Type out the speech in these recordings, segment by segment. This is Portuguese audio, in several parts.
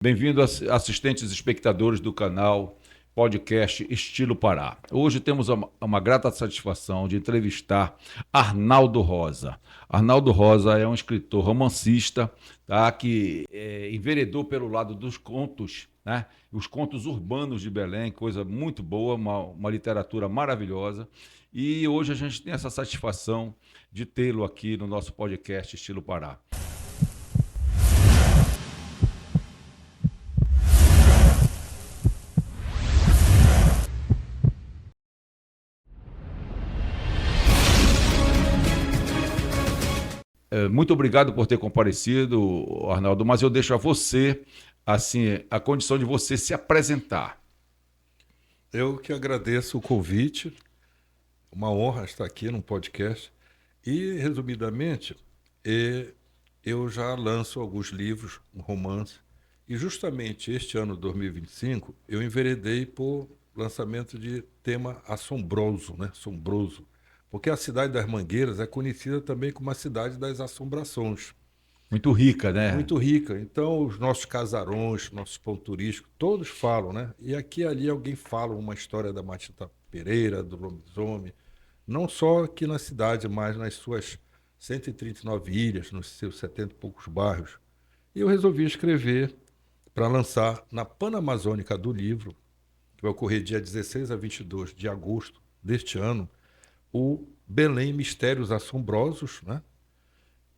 Bem-vindo, assistentes e espectadores do canal Podcast Estilo Pará. Hoje temos uma grata satisfação de entrevistar Arnaldo Rosa. Arnaldo Rosa é um escritor romancista, tá, que enveredou pelo lado dos contos, né? Os contos urbanos de Belém, coisa muito boa, uma literatura maravilhosa. E hoje a gente tem essa satisfação de tê-lo aqui no nosso podcast Estilo Pará. Muito obrigado por ter comparecido, Arnaldo, mas eu deixo a você, assim, a condição de você se apresentar. Eu que agradeço o convite, uma honra estar aqui no podcast. E, resumidamente, eu já lanço alguns livros, um romance, e justamente este ano, 2025, eu enveredei por lançamento de tema assombroso, né? Assombroso. Porque a cidade das Mangueiras é conhecida também como a cidade das assombrações. Muito rica, né? Muito rica. Então, os nossos casarões, nossos pontos turísticos, todos falam, né? E aqui e ali alguém fala uma história da Matita Pereira, do lobisomem, não só aqui na cidade, mas nas suas 139 ilhas, nos seus 70 e poucos bairros. E eu resolvi escrever para lançar na Panamazônica do Livro, que vai ocorrer dia 16 a 22 de agosto deste ano, o Belém Mistérios Assombrosos, né?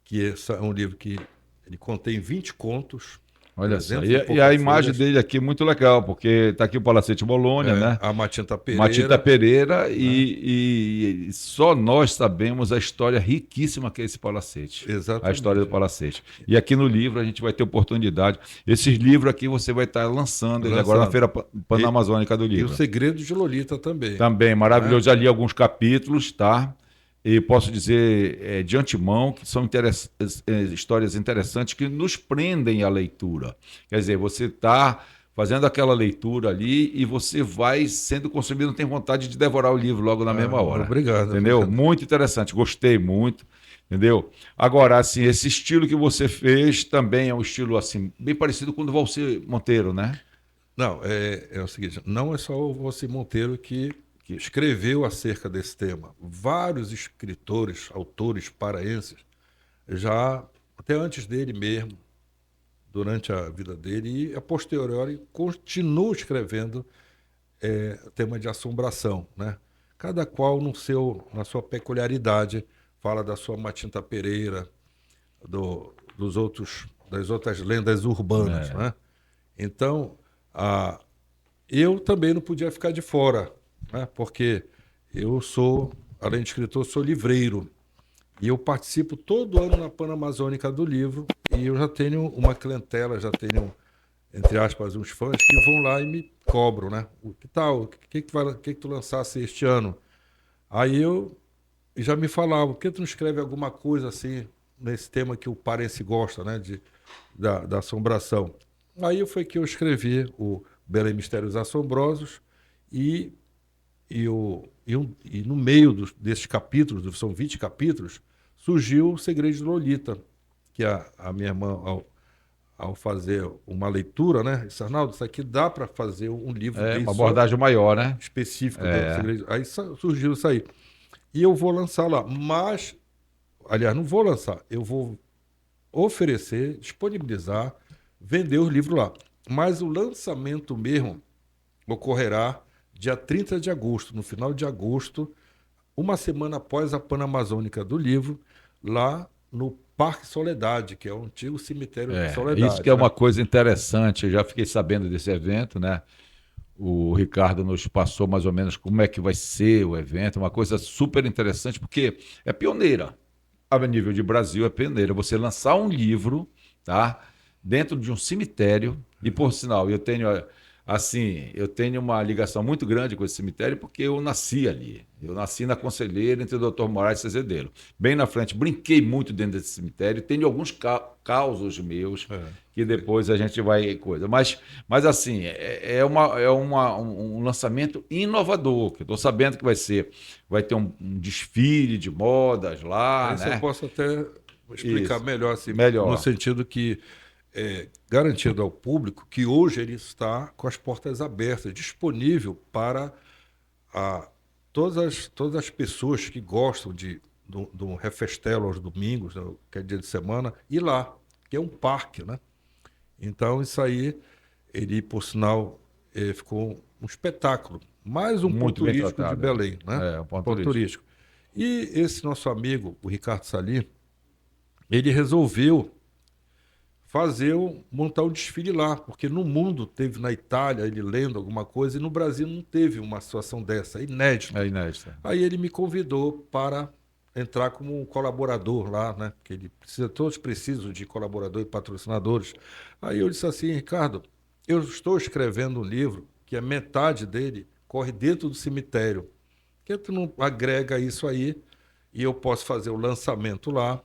Que é um livro que ele contém 20 contos, Olha só. 300 E, e e a poucas imagem folhas. dele aqui é muito legal, porque está aqui o Palacete Bolônia, né? A Matinta Matita Pereira, Pereira, né? e só nós sabemos a história riquíssima que é esse palacete. A história do Exatamente. palacete. E aqui no livro a gente vai ter oportunidade. Esses livros aqui você vai estar lançando ele agora na Lançando. Feira E, Panamazônica do e o Livro. Segredo de Lolita também, Também né? maravilhoso. Já li alguns capítulos, tá? E posso dizer de antemão que são histórias interessantes que nos prendem à leitura. Quer dizer, você está fazendo aquela leitura ali e você vai sendo consumido, não tem vontade de devorar o livro logo na mesma hora. Obrigado, Entendeu? obrigado. Muito interessante, gostei muito. Entendeu? Agora, assim, esse estilo que você fez também é um estilo assim, bem parecido com o do Valci Monteiro, né? Não, é o seguinte, não é só o Valci Monteiro que escreveu acerca desse tema. Vários escritores, autores paraenses, já até antes dele mesmo, durante a vida dele, e a posteriori continuam escrevendo tema de assombração, né? Cada qual no na sua peculiaridade, fala da sua Matinta Pereira, das outras lendas urbanas, É. né? Então, eu também não podia ficar de fora, né? Porque eu sou, além de escritor, sou livreiro. E eu participo todo ano na Panamazônica do Livro, e eu já tenho uma clientela, já tenho, entre aspas, uns fãs que vão lá e me cobram, né? O que tal? O que tu lançasse este ano? Aí eu já me falavam, por que tu não escreve alguma coisa assim, nesse tema que o Parense gosta, né? Da assombração. Aí foi que eu escrevi o Belém Mistérios Assombrosos e, e no meio desses capítulos, são 20 capítulos, surgiu o Segredo de Lolita, que a minha irmã, ao fazer uma leitura, né? Disse, Arnaldo, isso aqui dá para fazer um livro É bem uma só abordagem maior, né? específico do É. Segredo. Aí surgiu isso aí. E eu vou lançar lá, mas, aliás, não vou lançar, eu vou oferecer, disponibilizar, vender os livros lá. Mas o lançamento mesmo ocorrerá dia 30 de agosto, no final de agosto, uma semana após a Panamazônica do Livro, lá no Parque Soledade, que é o antigo cemitério Isso que Soledade, é né? uma coisa interessante. Eu já fiquei sabendo desse evento, né? O Ricardo nos passou mais ou menos como é que vai ser o evento, uma coisa super interessante, porque é pioneira. A nível de Brasil é pioneira. Você lançar um livro, tá? Dentro de um cemitério, e por sinal, eu tenho uma ligação muito grande com esse cemitério porque eu nasci ali. Eu nasci na Conselheira entre o Dr. Moraes e Azevedo. Bem na frente, brinquei muito dentro desse cemitério, tenho alguns causos meus É. que depois a gente vai coisa. Mas assim, um lançamento inovador, que eu estou sabendo que vai ter um desfile de modas lá, Aí isso eu né? posso até explicar Isso, melhor, assim, no melhor. sentido que garantindo ao público que hoje ele está com as portas abertas, disponível para todas as pessoas que gostam do Refestelo aos domingos, né, que é dia de semana, ir lá, que é um parque, né? Então, isso aí, ele, por sinal, ficou um espetáculo. Mais um ponto Muito bem turístico de tratado. Belém, né? Um ponto turístico. E esse nosso amigo, o Ricardo Salim, ele resolveu montar um desfile lá, porque no mundo teve, na Itália, ele lendo alguma coisa, e no Brasil não teve uma situação dessa, inédita. É inédita. Aí ele me convidou para entrar como um colaborador lá, né? Porque todos precisam de colaborador e patrocinadores. Aí eu disse assim, Ricardo, eu estou escrevendo um livro que a metade dele corre dentro do cemitério. Por que tu não agrega isso aí e eu posso fazer o lançamento lá,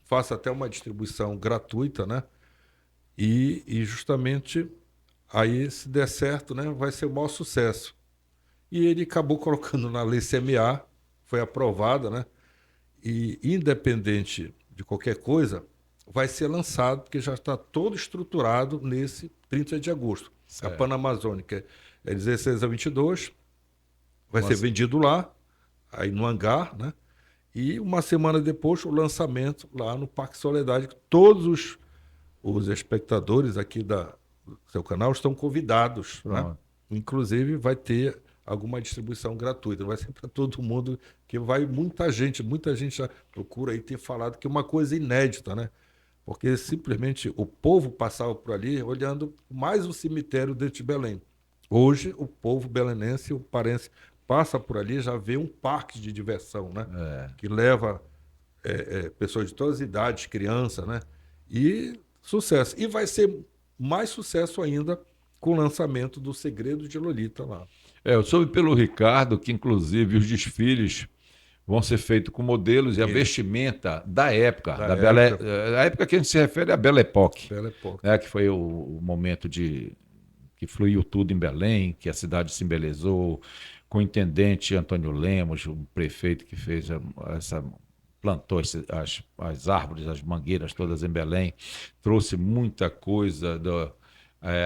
faço até uma distribuição gratuita, né? E justamente aí, se der certo, né, vai ser o maior sucesso. E ele acabou colocando na lei CMA, foi aprovada, né? E independente de qualquer coisa, vai ser lançado, porque já está todo estruturado nesse 30 de agosto. Certo. A Panamazônica é 16 a 22, vai Nossa. ser vendido lá, aí no hangar, né? E uma semana depois, o lançamento lá no Parque Soledade. Todos os espectadores aqui do seu canal estão convidados, né? Inclusive vai ter alguma distribuição gratuita, não vai ser para todo mundo, que vai muita gente já procura aí ter falado que é uma coisa inédita, né? Porque simplesmente o povo passava por ali olhando mais um cemitério dentro de Belém. Hoje o povo belenense, o parense, passa por ali, já vê um parque de diversão, né? Que leva pessoas de todas as idades, crianças, né? E sucesso. E vai ser mais sucesso ainda com o lançamento do Segredo de Lolita lá. Eu soube pelo Ricardo que, inclusive, os desfiles vão ser feitos com modelos e a vestimenta da época. A época que a gente se refere é a Belle Époque. Belle Époque. Né, que foi o momento que fluiu tudo em Belém, que a cidade se embelezou, com o intendente Antônio Lemos, o prefeito que fez plantou as árvores, as mangueiras todas em Belém, trouxe muita coisa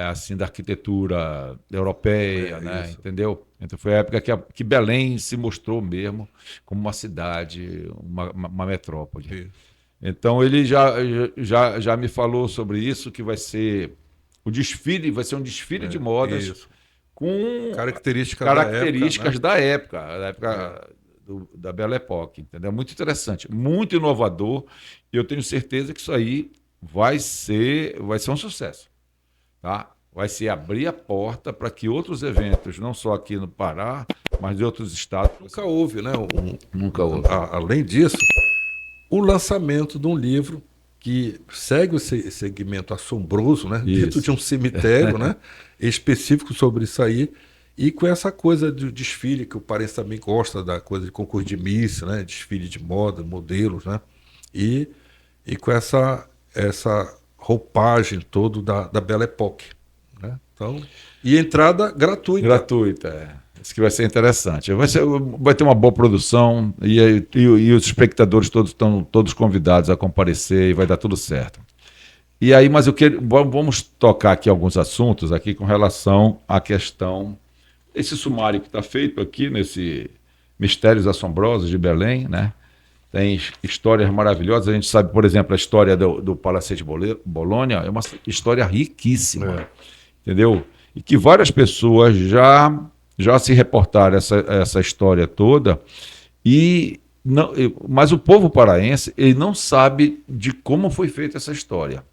assim, da arquitetura europeia, né? Entendeu? Então foi a época que Belém se mostrou mesmo como uma cidade, uma metrópole. Isso. Então ele já me falou sobre isso, que vai ser um desfile de modas com características da época da Belle Époque, entendeu? Muito interessante, muito inovador, e eu tenho certeza que isso aí vai ser um sucesso. Tá? Vai se abrir a porta para que outros eventos, não só aqui no Pará, mas de outros estados. Nunca houve, né? Nunca houve. Além disso, o lançamento de um livro que segue o segmento assombroso, né? Dentro de um cemitério, né? Específico sobre isso aí. E com essa coisa do desfile, que o Parense também gosta da coisa de concurso de Miss, né? Desfile de moda, modelos, né? E com essa roupagem toda da Belle Époque, né? Então, e entrada gratuita. Gratuita, Isso que vai ser interessante. Vai ter uma boa produção e os espectadores estão todos convidados a comparecer e vai dar tudo certo. E aí, mas vamos tocar aqui alguns assuntos aqui com relação à questão, esse sumário que está feito aqui nesse Mistérios Assombrosos de Belém, né? Tem histórias maravilhosas. A gente sabe, por exemplo, a história do Palacete Bolonha é uma história riquíssima, entendeu? E que várias pessoas já se reportaram essa história toda, mas o povo paraense ele não sabe de como foi feita essa história.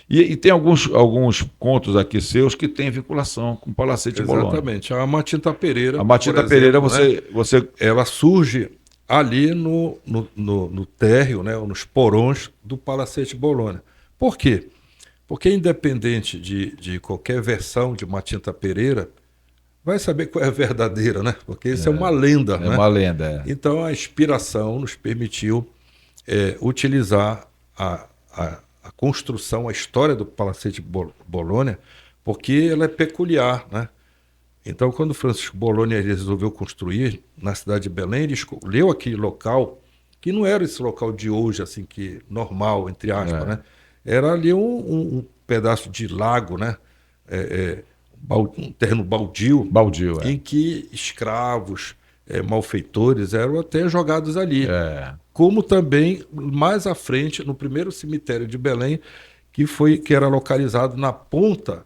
E tem alguns contos aqui seus que têm vinculação com o Palacete Bolonha. Exatamente. A Matinta Pereira, a Matinta Pereira, ela surge ali no térreo, né, nos porões do Palacete Bolonha. Por quê? Porque independente de qualquer versão de Matinta Pereira, vai saber qual é a verdadeira, né? Porque isso é uma lenda. É uma lenda. Então a inspiração nos permitiu utilizar a construção, a história do Palacete Bolonha, porque ela é peculiar, né? Então, quando Francisco Bolonha resolveu construir na cidade de Belém, ele escolheu aquele local, que não era esse local de hoje, assim, que normal, entre aspas, né? Era ali um pedaço de lago, né? Um terreno baldio, Baldio, em que escravos, malfeitores eram até jogados ali. É. Como também mais à frente, no primeiro cemitério de Belém, que era localizado na ponta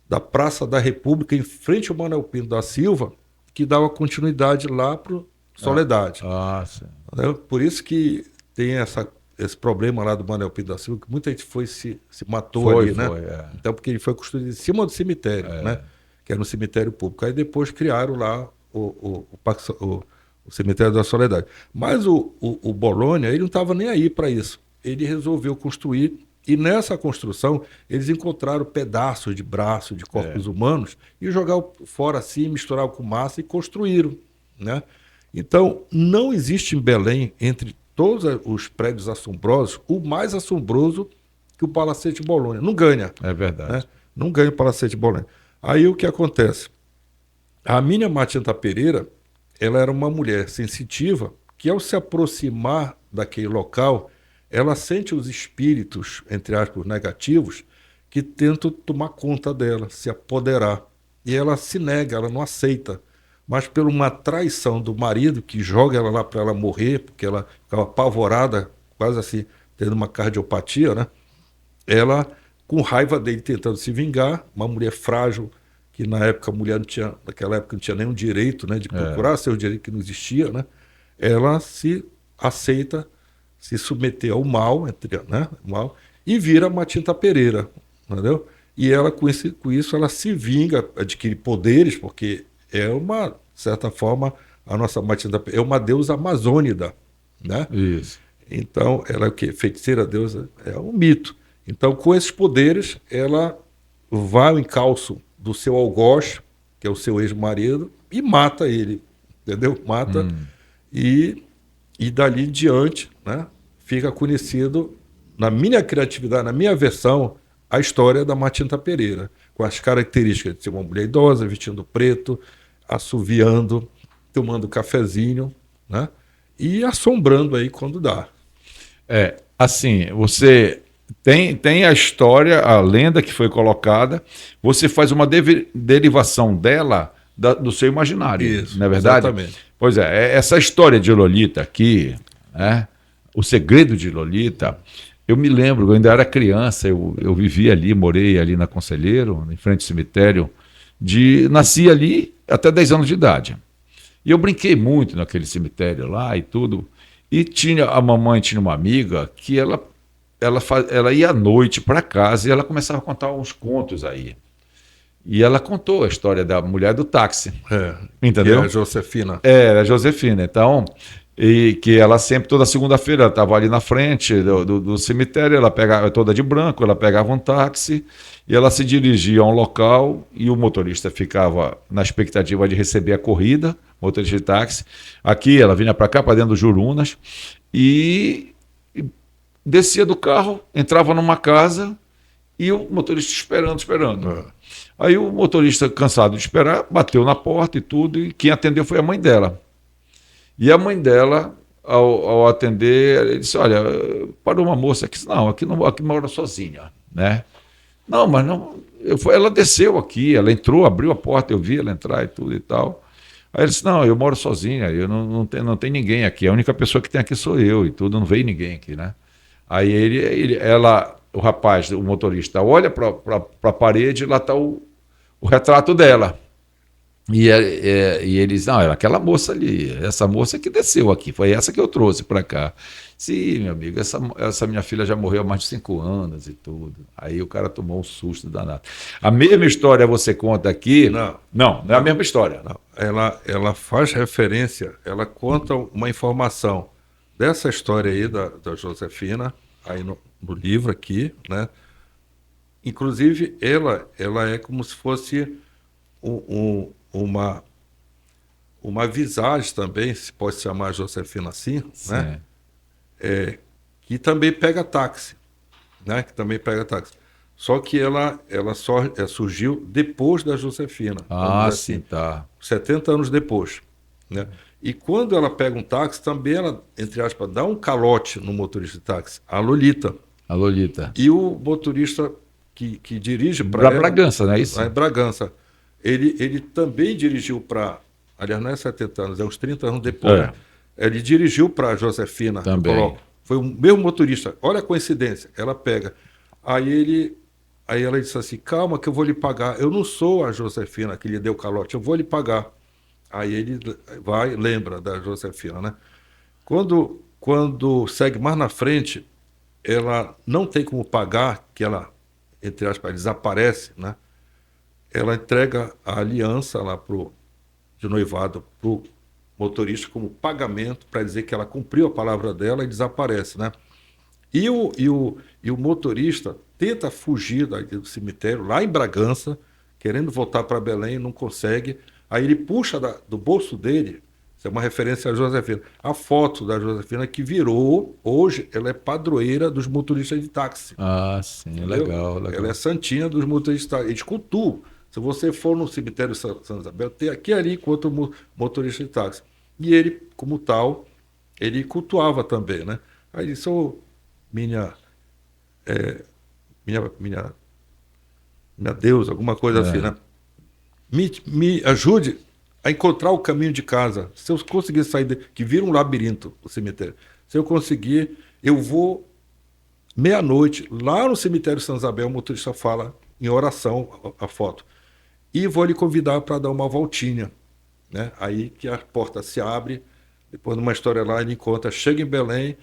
da Praça da República, em frente ao Manuel Pinto da Silva, que dava continuidade lá para o Soledade. Sim. Por isso que tem esse problema lá do Manuel Pinto da Silva, que muita gente se matou ali, né? Então, porque ele foi construído em cima do cemitério, né? Que era no cemitério público. Aí depois criaram lá o cemitério da Soledade. Mas o Bolonha, ele não estava nem aí para isso. Ele resolveu construir, e nessa construção eles encontraram pedaços de braço de corpos humanos e jogaram fora assim, misturaram com massa e construíram, né? Então, não existe em Belém, entre todos os prédios assombrosos, o mais assombroso que o Palacete Bolonha. Não ganha. É verdade. Né? Não ganha o Palacete Bolonha. Aí o que acontece? A Minha Matinta Pereira, ela era uma mulher sensitiva que, ao se aproximar daquele local, ela sente os espíritos, entre aspas, negativos, que tentam tomar conta dela, se apoderar. E ela se nega, ela não aceita. Mas por uma traição do marido, que joga ela lá para ela morrer, porque ela ficava apavorada, quase assim, tendo uma cardiopatia, né? Ela, com raiva dele, tentando se vingar, uma mulher frágil, que na época a mulher naquela época não tinha nenhum direito, né, de procurar seu direito, que não existia, né? Ela se aceita se submeter ao mal, mal, e vira Matinta Pereira, entendeu? E ela, com isso, ela se vinga, adquire poderes, porque é uma, de certa forma, a nossa Matinta Pereira é uma deusa amazônida, né? Isso. Então, ela é o quê? Feiticeira deusa, é um mito. Então, com esses poderes, ela vai ao encalço do seu algoz, que é o seu ex-marido, e mata ele, entendeu? Mata, e dali em diante, né, fica conhecido, na minha criatividade, na minha versão, a história da Matinta Pereira, com as características de ser uma mulher idosa, vestindo preto, assoviando, tomando cafezinho, né, e assombrando aí quando dá. Assim, você tem a história, a lenda que foi colocada, você faz uma derivação dela do seu imaginário, Isso, não é verdade? exatamente. Pois essa história de Lolita aqui, né, o segredo de Lolita, eu me lembro, eu ainda era criança, eu vivia ali, morei ali na Conselheiro, em frente ao cemitério, nasci ali até 10 anos de idade. E eu brinquei muito naquele cemitério lá e tudo. E a mamãe tinha uma amiga que ela ia à noite para casa e ela começava a contar uns contos aí. E ela contou a história da mulher do táxi. Entendeu? Que é a Josefina. A Josefina. Então, e que ela sempre, toda segunda-feira, ela estava ali na frente do cemitério, ela pegava toda de branco, ela pegava um táxi e ela se dirigia a um local e o motorista ficava na expectativa de receber a corrida, motorista de táxi. Aqui ela vinha para cá, para dentro do Jurunas, e descia do carro, entrava numa casa e o motorista esperando. Aí o motorista, cansado de esperar, bateu na porta e tudo, e quem atendeu foi a mãe dela. E a mãe dela, ao atender, ele disse, olha, parou uma moça aqui. Não, aqui mora sozinha, né? Não, mas não. Ela desceu aqui, ela entrou, abriu a porta, eu vi ela entrar e tudo e tal. Aí ele disse, não, eu moro sozinha, eu não tem ninguém aqui, a única pessoa que tem aqui sou eu e tudo, não veio ninguém aqui, né? Aí o rapaz, o motorista, olha para a parede e lá está o retrato dela. E ele diz, não, era aquela moça ali, essa moça que desceu aqui, foi essa que eu trouxe para cá. Sim, meu amigo, essa minha filha já morreu há mais de 5 anos e tudo. Aí o cara tomou um susto danado. A mesma história você conta aqui? Não é a mesma história. Não. Ela faz referência, ela conta uma informação dessa história aí da Josefina, aí no livro aqui, né? Inclusive, ela é como se fosse uma visagem também, se pode chamar Josefina assim, sim, né? Que também pega táxi, né? Que também pega táxi. Só que ela surgiu depois da Josefina. Sim, tá. 70 anos depois, né? E quando ela pega um táxi, também ela, entre aspas, dá um calote no motorista de táxi, a Lolita. A Lolita. E o motorista que dirige para Para Bragança, não é isso? lá em Bragança. Ele também dirigiu para, aliás, não é 70 anos, é uns 30 anos depois. É. Ele dirigiu para a Josefina, eu Também. coloco. Foi o mesmo motorista. Olha a coincidência. Ela pega. Aí ela disse assim: calma, que eu vou lhe pagar. Eu não sou a Josefina que lhe deu calote, eu vou lhe pagar. Aí ele vai, lembra da Josefina, né? Quando segue mais na frente, ela não tem como pagar, que ela, entre aspas, desaparece, né? Ela entrega a aliança lá de noivado para o motorista como pagamento para dizer que ela cumpriu a palavra dela e desaparece, né? E o motorista tenta fugir do cemitério lá em Bragança, querendo voltar para Belém, não consegue. Aí ele puxa do bolso dele, isso é uma referência a Josefina, a foto da Josefina que virou, hoje, ela é padroeira dos motoristas de táxi. Ah, sim, Entendeu? legal, legal. Ela é santinha dos motoristas. Eles cultuam. Se você for no cemitério Santa Isabel, tem aqui e ali encontra o motorista de táxi. E ele, como tal, ele cultuava também, né? Aí disse: "Ô, minha, minha deusa, alguma coisa assim, né? Me ajude a encontrar o caminho de casa. Se eu conseguir sair, que vira um labirinto o cemitério. Se eu conseguir, eu vou meia-noite, lá no cemitério Santa Isabel, o motorista fala em oração a foto. E vou lhe convidar para dar uma voltinha, né? Aí que a porta se abre, depois numa história lá, ele encontra, chega em Belém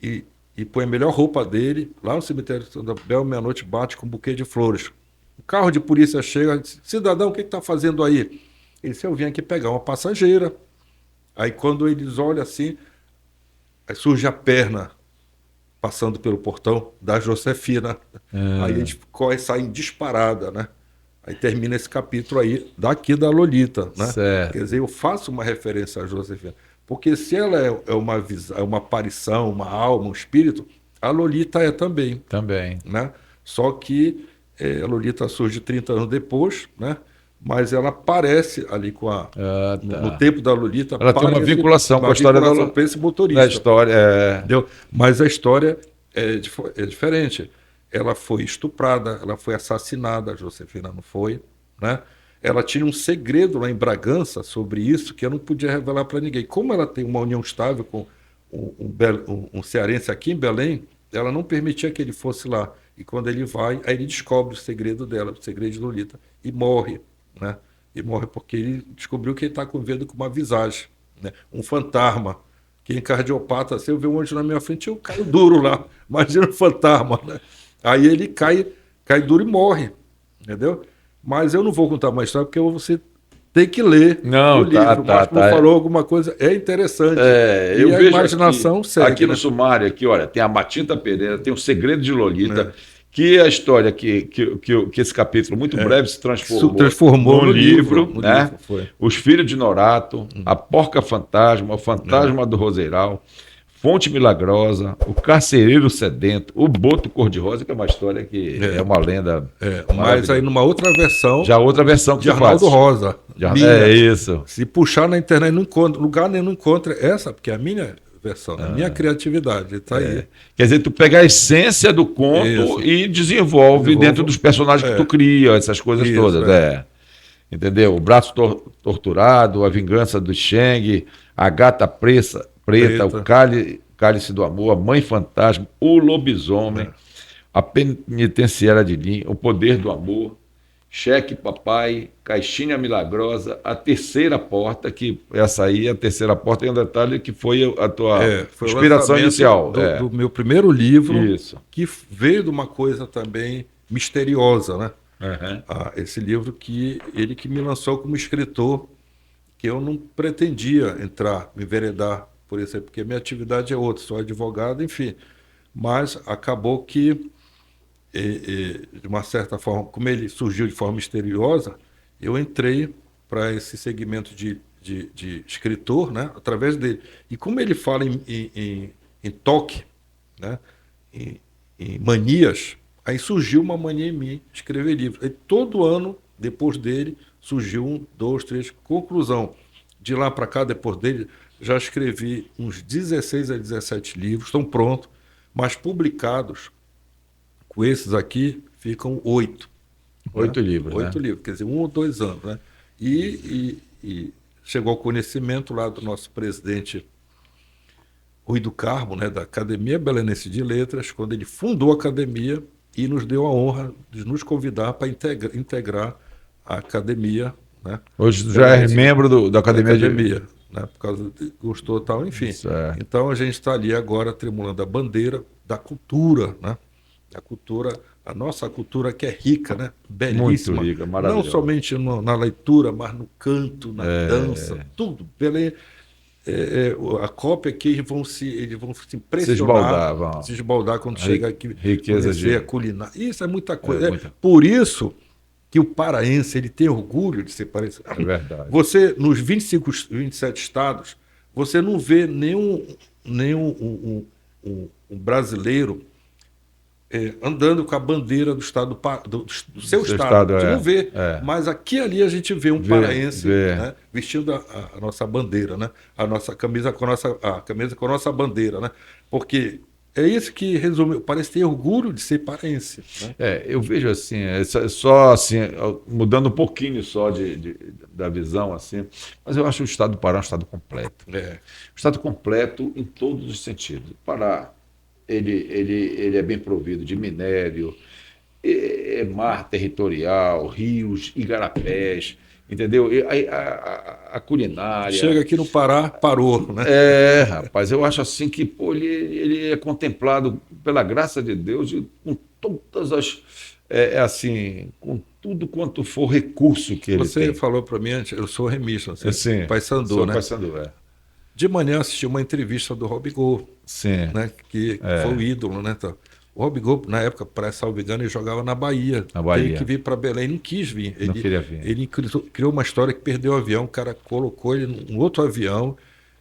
e põe a melhor roupa dele, lá no cemitério Santa Isabel, meia-noite bate com um buquê de flores. O carro de polícia chega, diz: cidadão, o que está fazendo aí? Ele disse: eu vim aqui pegar uma passageira. Aí quando eles olham assim, aí surge a perna passando pelo portão da Josefina. Aí eles saem disparada, né? Aí termina esse capítulo aí daqui da Lolita, né? Certo. Quer dizer, eu faço uma referência a Josefina. Porque se ela é uma aparição, uma alma, um espírito, a Lolita é também, Também. né? Só que a Lolita surge 30 anos depois, né? Mas ela aparece ali Ah, tá. no tempo da Lolita. Ela tem uma vinculação com a história para esse da motorista. história. É. Entendeu? Mas a história é diferente. Ela foi estuprada, ela foi assassinada, a Josefina não foi, né? Ela tinha um segredo lá em Bragança sobre isso que eu não podia revelar para ninguém. Como ela tem uma união estável com um cearense aqui em Belém, ela não permitia que ele fosse lá. E quando ele vai, aí ele descobre o segredo dela, o segredo de Lolita, e morre, né? E morre porque ele descobriu que ele está convivendo com uma visagem, né? Um fantasma. Que em cardiopata, se eu ver um anjo na minha frente, eu caio duro lá. Imagina um fantasma, né? Aí ele cai duro e morre, entendeu? Mas eu não vou contar uma história porque você tem que ler Não, o livro. Mas como falou alguma coisa, é interessante. E eu a vejo imaginação aqui, segue, aqui no né? sumário, aqui, olha, tem a Matinta Pereira, tem o Segredo de Lolita, que é a história que esse capítulo muito breve se transformou no livro, no né? livro, foi. Os Filhos de Norato, a Porca Fantasma, o Fantasma do Roseiral, Fonte Milagrosa, o Carcereiro Sedento, o Boto Cor-de-Rosa, que é uma história que é uma lenda. Mas aí numa outra versão, Já outra versão que de tu faz. Arnaldo Rosa. Minha. É isso. Se puxar na internet, não encontra, lugar nenhum não encontra essa, porque é a minha versão, a minha criatividade. Está aí. Quer dizer, tu pega a essência do conto Isso. e desenvolve dentro dos personagens que tu cria, essas coisas Isso, todas. Entendeu? O Braço Torturado, A Vingança do Sheng, A Gata Preta. O Cálice do Amor, A Mãe Fantasma, O Lobisomem, A Penitenciária de Lin, O Poder do Amor, Cheque Papai, Caixinha Milagrosa, A Terceira Porta, que essa aí, A Terceira Porta, tem um detalhe que foi a tua Foi inspiração o lançamento inicial. do meu primeiro livro, Isso. que veio de uma coisa também misteriosa, né? Uhum. Esse livro ele que me lançou como escritor, que eu não pretendia me enveredar por isso aí, porque minha atividade é outra, sou advogado, enfim. Mas acabou que, de uma certa forma, como ele surgiu de forma misteriosa, eu entrei para esse segmento de escritor, né, através dele. E como ele fala em toque, né, em manias, aí surgiu uma mania em mim de escrever livros. E todo ano, depois dele, surgiu 1, 2, 3, conclusão. De lá para cá, depois dele, já escrevi uns 16 a 17 livros, estão prontos, mas publicados com esses aqui, ficam 8. 8 né? livros, 8 né? livros, quer dizer, 1 ou 2 anos. Né? E chegou ao conhecimento lá do nosso presidente Rui do Carmo, né, da Academia Belenense de Letras, quando ele fundou a academia e nos deu a honra de nos convidar para integrar a academia. Né, Hoje tu já é Belenense membro da da Academia de... academia, né, por causa de gostou e tal, enfim. Certo. Então a gente está ali agora tremulando a bandeira da cultura, né? A cultura, a nossa cultura que é rica, né? Muito Belíssima. rica, Não maravilhosa. somente na leitura, mas no canto, na dança, tudo. Belém, a cópia que eles vão se Se impressionar, esbaldar, vão. se esbaldar quando chegar aqui, Riqueza conhecer a de... culinária. Isso é muita coisa. muita... Por isso que o paraense ele tem orgulho de ser paraense. É verdade. Você, nos 27 estados, você não vê nenhum um brasileiro andando com a bandeira do estado do seu estado. A gente não vê. Mas aqui e ali a gente vê um paraense né, vestindo a nossa bandeira, né? A nossa camisa com a camisa com a nossa bandeira, né? Porque é isso que resume. Parece ter orgulho de ser paraense. Né? Eu vejo assim, só assim, mudando um pouquinho só da visão, assim, mas eu acho o estado do Pará um estado completo. Um estado completo em todos os sentidos. O Pará, ele é bem provido de minério, mar territorial, rios, igarapés, entendeu? A culinária. Chega aqui no Pará, parou, né? Rapaz, eu acho assim que pô, ele é contemplado pela graça de Deus com todas as, assim, com tudo quanto for recurso que ele tem. Você falou para mim antes, eu sou remista, Sim, Paysandu, né? Paysandu, De manhã assisti uma entrevista do Robigol, sim, né? Que foi o ídolo, né? O Robigol, na época, para salvo engano, ele jogava na Bahia. Na Bahia. Teve que vir para Belém, não quis vir. Não queria vir. Ele criou uma história que perdeu o avião, o cara colocou ele num outro avião,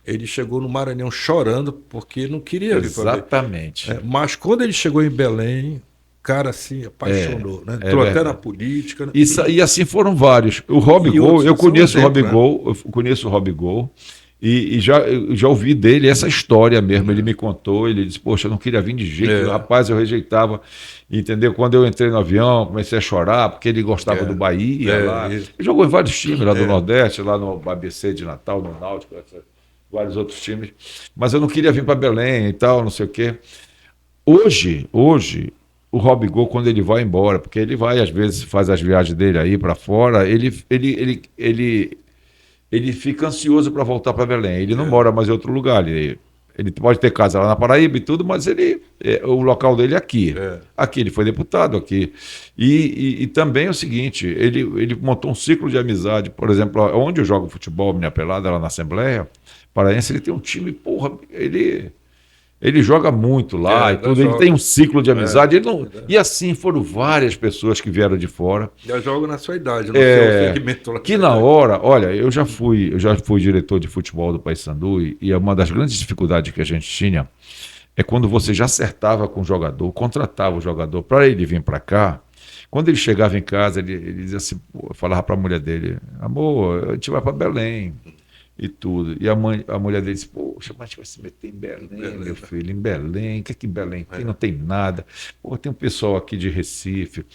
ele chegou no Maranhão chorando porque não queria vir para Belém. Exatamente. Mas quando ele chegou em Belém, o cara se apaixonou, né? Entrou até na política. Né? E assim foram vários. O Robigol, eu conheço o Robigol, né? Eu conheço o Robigol. E já ouvi dele essa história mesmo. Ele me contou, ele disse, poxa, eu não queria vir de jeito, rapaz, eu rejeitava, entendeu? Quando eu entrei no avião, comecei a chorar, porque ele gostava do Bahia lá. Ele jogou em vários times lá do Nordeste, lá no ABC de Natal, no Náutico, vários outros times. Mas eu não queria vir para Belém e tal, não sei o quê. Hoje, o Robigol, quando ele vai embora, porque ele vai, às vezes, faz as viagens dele aí para fora, ele fica ansioso para voltar para Belém. Ele não mora mais em outro lugar. Ele pode ter casa lá na Paraíba e tudo, mas o local dele é aqui. Aqui ele foi deputado aqui. E também é o seguinte, ele montou um ciclo de amizade. Por exemplo, onde eu jogo futebol, minha pelada, lá na Assembleia Paraense, ele tem um time, porra, ele joga muito lá e tudo, ele tem um ciclo de amizade. E assim foram várias pessoas que vieram de fora. Já jogo na sua idade, no seu segmento lá. Que na hora, olha, eu já fui diretor de futebol do Paysandu e uma das grandes dificuldades que a gente tinha é quando você já acertava com o jogador, contratava o jogador para ele vir para cá. Quando ele chegava em casa, ele dizia assim, falava para a mulher dele, amor, a gente vai para Belém. E tudo. E a mulher dele disse, poxa, mas a gente vai se meter em Belém, meu filho, em Belém, o que é que Belém tem? Não tem nada. Pô, tem um pessoal aqui de Recife,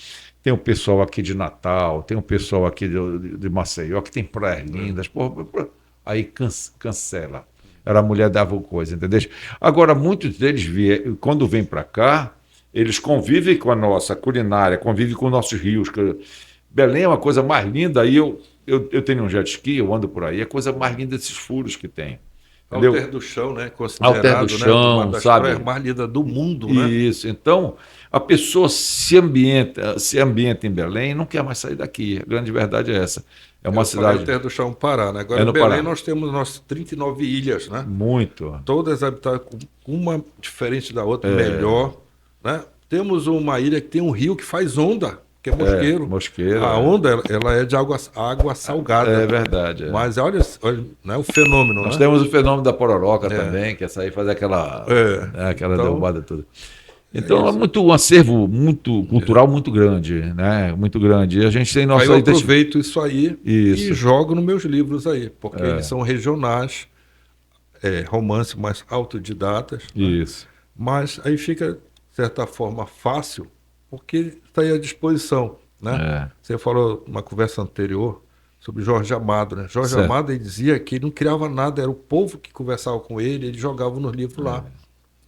tem um pessoal aqui de Natal, tem um pessoal aqui de Maceió, que tem praias lindas. Pô, aí cancela. Era a mulher dava coisa, entendeu? Agora, muitos deles, quando vêm para cá, eles convivem com a nossa culinária, convivem com nossos rios. Belém é uma coisa mais linda, aí eu tenho um jet ski, eu ando por aí, é a coisa mais linda desses furos que tem. Entendeu? Alter do Chão, né? Considerado, Alter do Chão, uma das sabe? praias mais lindas do mundo, né? Isso, então a pessoa se ambienta em Belém e não quer mais sair daqui. A grande verdade é essa. É uma cidade. Alter do Chão, Pará, né? Agora em Belém Pará. Nós temos nossas 39 ilhas, né? Muito. Todas habitadas com uma diferente da outra, melhor, né? Temos uma ilha que tem um rio que faz onda. Que é mosqueiro. Mosqueiro. A onda ela é de água salgada. É verdade. Mas olha né, o fenômeno. Nós temos o fenômeno da pororoca também, que essa aí faz aquela derrubada toda. Então é muito um acervo muito cultural muito grande, né? Muito grande. E a gente tem nossa. Aí eu aproveito isso aí e jogo nos meus livros aí, porque eles são regionais, romances mais autodidatas. Isso. Né? Mas aí fica, de certa forma, fácil porque está aí à disposição, né? É. Você falou numa conversa anterior sobre Jorge Amado, né? Jorge Certo. Amado, ele dizia que ele não criava nada, era o povo que conversava com ele jogava nos livros lá.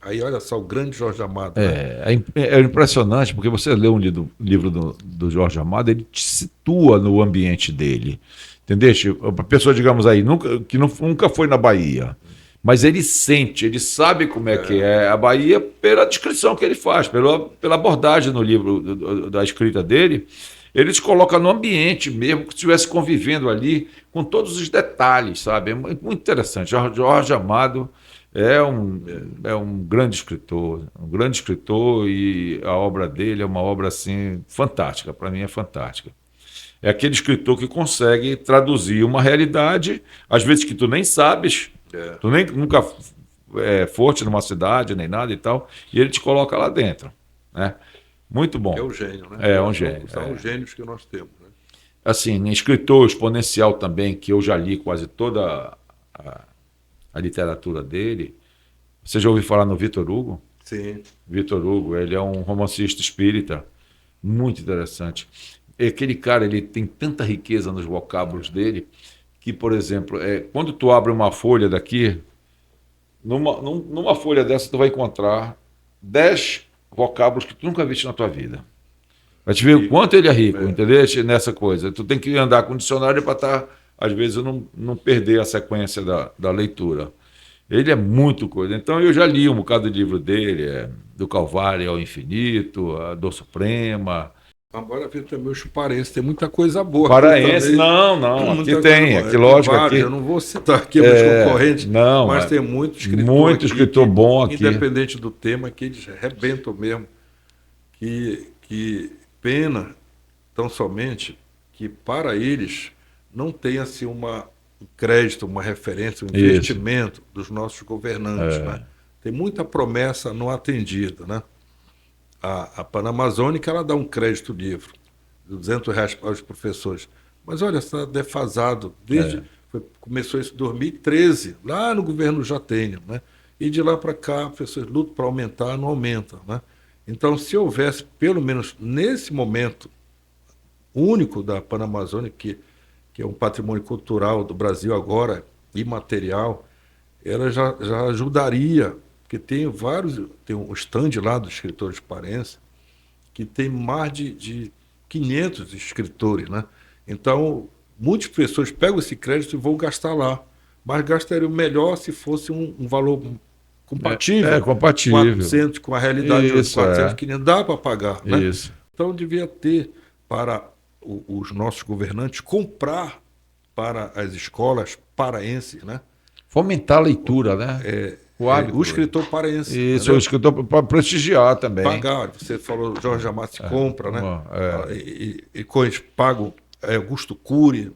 Aí olha só, o grande Jorge Amado, né? É impressionante, porque você lê um livro do Jorge Amado, ele te situa no ambiente dele. Entendeu? A pessoa, digamos aí, nunca foi na Bahia, mas ele sente, ele sabe como é que é a Bahia pela descrição que ele faz, pela abordagem no livro da escrita dele. Ele te coloca no ambiente mesmo, que estivesse convivendo ali com todos os detalhes, sabe? É muito interessante. Jorge Amado é um grande escritor e a obra dele é uma obra assim fantástica, para mim é fantástica. É aquele escritor que consegue traduzir uma realidade, às vezes que tu nem sabes, tu nem nunca foste numa cidade nem nada e tal, e ele te coloca lá dentro, né? Muito bom. É o gênio, né? É um gênio. São os gênios que nós temos, né? Assim, escritor exponencial também, que eu já li quase toda a literatura dele. Você já ouviu falar no Vitor Hugo? Sim. Vitor Hugo, ele é um romancista espírita, muito interessante. Aquele cara, ele tem tanta riqueza nos vocábulos dele, que, por exemplo, quando tu abre uma folha daqui, numa folha dessa tu vai encontrar 10 vocábulos que tu nunca viste na tua vida. Vai te ver o quanto ele é rico, entendeu? Nessa coisa. Tu tem que andar com dicionário para estar, às vezes, não perder a sequência da leitura. Ele é muito coisa. Então, eu já li um bocado de livro dele, do Calvário ao Infinito, a Dor Suprema. Agora ver também os paraenses, tem muita coisa boa. Paraense, não, aqui tem, aqui lógico. Vários, aqui, eu não vou citar aqui meus concorrentes, não, mas tem muito escritor, muito escritor bom aqui. Independente do tema, que eles arrebentam mesmo. Que pena, tão somente, que para eles não tem assim um crédito, uma referência, um investimento dos nossos governantes. Né? Tem muita promessa não atendida, né? A Panamazônica, ela dá um crédito livre, R$200 para os professores. Mas olha, está defasado. Começou isso em 2013, lá no governo Jatênio, né? E de lá para cá, professores lutam para aumentar, não aumenta. Né? Então, se houvesse, pelo menos nesse momento único da Panamazônica, que é um patrimônio cultural do Brasil agora, imaterial, ela já ajudaria. Porque tem um stand lá dos escritores paraenses que tem mais de 500 escritores, né? Então, muitas pessoas pegam esse crédito e vão gastar lá, mas gastariam melhor se fosse um valor compatível, compatível. 400, com a realidade dos 400, que nem dá para pagar, né? Isso. Então, devia ter para os nossos governantes comprar para as escolas paraenses, né? Fomentar a leitura, né? O escritor paraense. Isso, entendeu? O escritor para prestigiar também. Pagar, você falou, Jorge Amado se compra, né? E coisas pagam Augusto Cury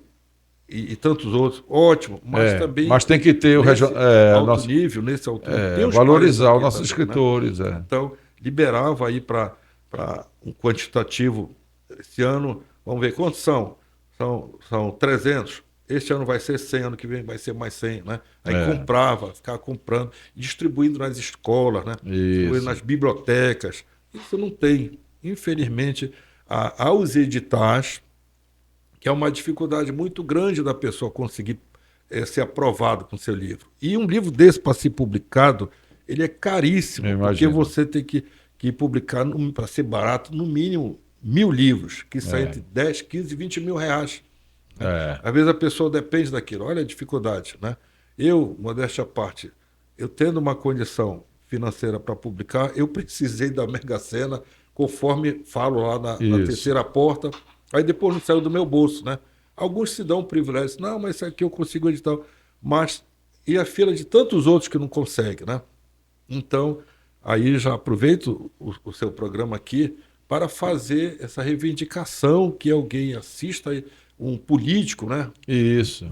e tantos outros, ótimo, mas também... Mas tem que ter nesse nosso nível, valorizar os nossos também, escritores. Né? Então, liberava aí para um quantitativo. Esse ano, vamos ver quantos são? São 300. Este ano vai ser 100, ano que vem vai ser mais 100, né? Aí ficava comprando, distribuindo nas escolas, né? Distribuindo nas bibliotecas. Isso não tem. Infelizmente, há os editais, que é uma dificuldade muito grande da pessoa conseguir ser aprovado com seu livro. E um livro desse, para ser publicado, ele é caríssimo, porque você tem que publicar, para ser barato, no mínimo 1.000 livros, que saem entre 10, 15, 20 mil reais. Às vezes a pessoa depende daquilo. Olha a dificuldade, né? Eu, modéstia à parte, eu tendo uma condição financeira para publicar, eu precisei da Mega Sena, conforme falo lá na terceira porta, aí depois não saiu do meu bolso, né? Alguns se dão um privilégio, não, mas isso aqui eu consigo editar, mas e a fila de tantos outros que não conseguem, né? Então, aí já aproveito o seu programa aqui para fazer essa reivindicação, que alguém assista aí, um político, né? Isso.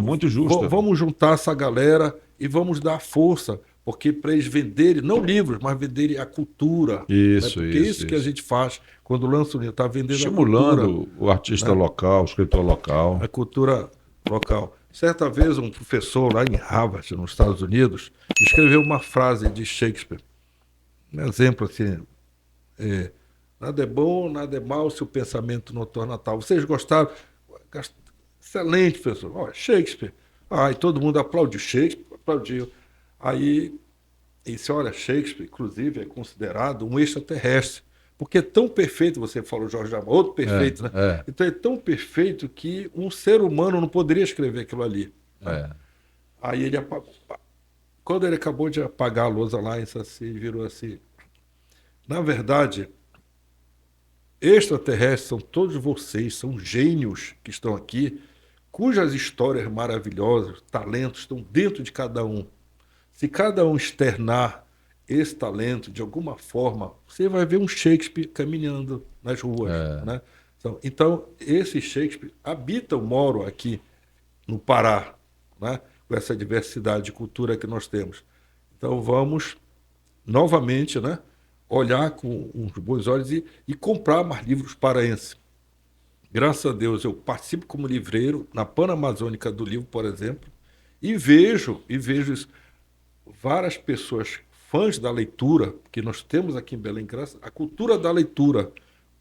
Muito justo. Vamos juntar essa galera e vamos dar força, porque para eles venderem, não livros, mas venderem a cultura. Isso, né? Porque isso que a gente faz quando lança o livro, está vendendo estimulando a cultura, o artista local, o escritor local. A cultura local. Certa vez, um professor lá em Harvard, nos Estados Unidos, escreveu uma frase de Shakespeare. Um exemplo assim, Nada é bom, nada é mal se o pensamento não torna tal. Vocês gostaram? Excelente, professor. Olha, Shakespeare. E todo mundo aplaudiu. Shakespeare aplaudiu. Aí, disse, olha, Shakespeare, inclusive, é considerado um extraterrestre. Porque é tão perfeito, você falou Jorge Amado, outro perfeito, né? Então é tão perfeito que um ser humano não poderia escrever aquilo ali. Né? Aí ele apagou. Quando ele acabou de apagar a lousa lá, isso assim, virou assim. Na verdade, extraterrestres são todos vocês, são gênios que estão aqui, cujas histórias maravilhosas, talentos estão dentro de cada um. Se cada um externar esse talento de alguma forma, você vai ver um Shakespeare caminhando nas ruas. Né? Então, esse Shakespeare habita o Moro aqui no Pará, né? Com essa diversidade de cultura que nós temos. Então, vamos novamente, né? Olhar com uns bons olhos e comprar mais livros paraenses. Graças a Deus, eu participo como livreiro na Panamazônica do Livro, por exemplo, e vejo isso. Várias pessoas fãs da leitura, que nós temos aqui em Belém, graças a cultura da leitura,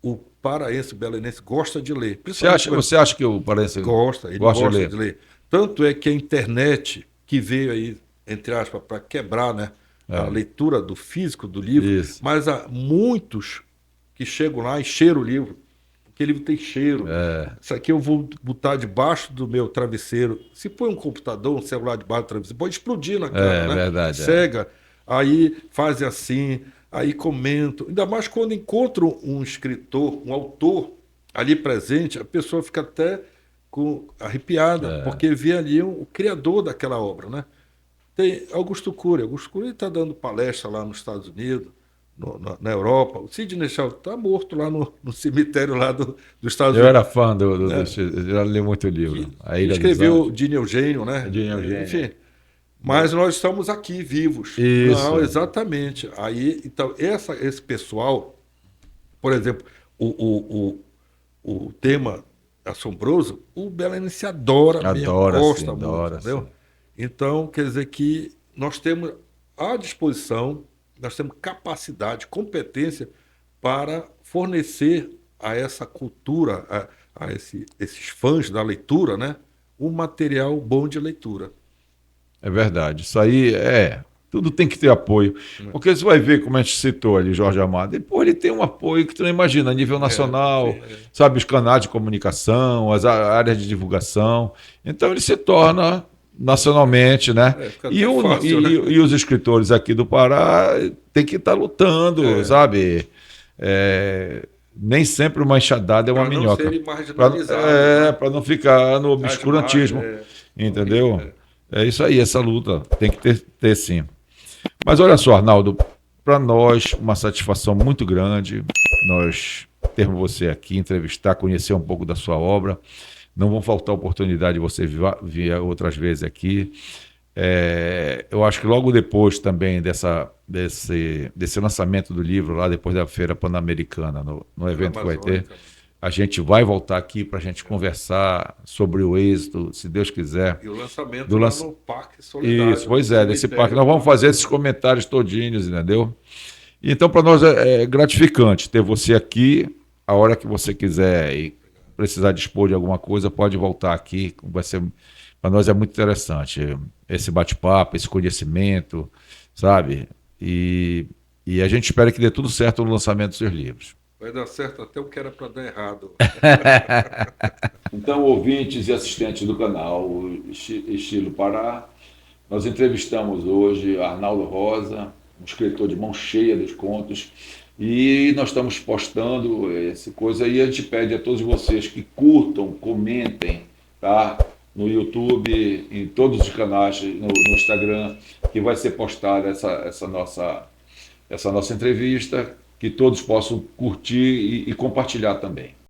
o paraense, o belenense gosta de ler. Você acha que o paraense gosta de ler? Tanto é que a internet, que veio aí, entre aspas, para quebrar, né, a leitura do físico do livro, mas há muitos que chegam lá e cheiram o livro, porque o livro tem cheiro. Isso aqui eu vou botar debaixo do meu travesseiro. Se põe um computador, um celular debaixo do travesseiro, pode explodir na cara, né? Verdade. Cega. Aí fazem assim, aí comentam. Ainda mais quando encontram um escritor, um autor ali presente, a pessoa fica até arrepiada, porque vê ali o criador daquela obra, né? Tem Augusto Cury. Augusto Cury está dando palestra lá nos Estados Unidos, na Europa. O Sidney Sheldon está morto lá no cemitério lá dos Estados Unidos. Eu era fã eu já li muito livro. Escreveu Dini Eugênio, né? Dini Eugênio. Enfim. Mas nós estamos aqui vivos. Isso. Não, exatamente. Aí, então, esse pessoal, por exemplo, o tema assombroso, o belenense adora gosta muito, entendeu? Sim. Então, quer dizer que nós temos à disposição, nós temos capacidade, competência para fornecer a essa cultura, a esses fãs da leitura, né, um material bom de leitura. É verdade. Isso aí tudo tem que ter apoio. Porque você vai ver, como a gente citou ali, Jorge Amado, ele tem um apoio que tu não imagina, a nível nacional, sabe, os canais de comunicação, as áreas de divulgação. Então ele se torna nacionalmente, né? E os escritores aqui do Pará têm que estar lutando, sabe? Nem sempre uma enxadada é uma minhoca. Para não ficar no obscurantismo, entendeu? É isso aí, essa luta tem que ter sim. Mas olha só, Arnaldo, para nós uma satisfação muito grande nós termos você aqui, entrevistar, conhecer um pouco da sua obra. Não vão faltar oportunidade de você vir outras vezes aqui. Eu acho que logo depois também desse lançamento do livro, lá depois da Feira Pan-Americana, no evento que vai ter, a gente vai voltar aqui para a gente conversar sobre o êxito, se Deus quiser. E o lançamento no Parque Solidário. Isso, pois é, desse parque. Nós vamos fazer esses comentários todinhos, entendeu? Então, para nós é gratificante ter você aqui, a hora que você quiser e precisar dispor de alguma coisa, pode voltar aqui. Para nós é muito interessante esse bate-papo, esse conhecimento, sabe? E a gente espera que dê tudo certo no lançamento dos seus livros. Vai dar certo até o que era para dar errado. Então, ouvintes e assistentes do canal Estilo Pará, nós entrevistamos hoje Arnaldo Rosa, um escritor de mão cheia dos contos, e nós estamos postando essa coisa e a gente pede a todos vocês que curtam, comentem, tá? No YouTube, em todos os canais, no Instagram, que vai ser postada essa nossa entrevista, que todos possam curtir e compartilhar também.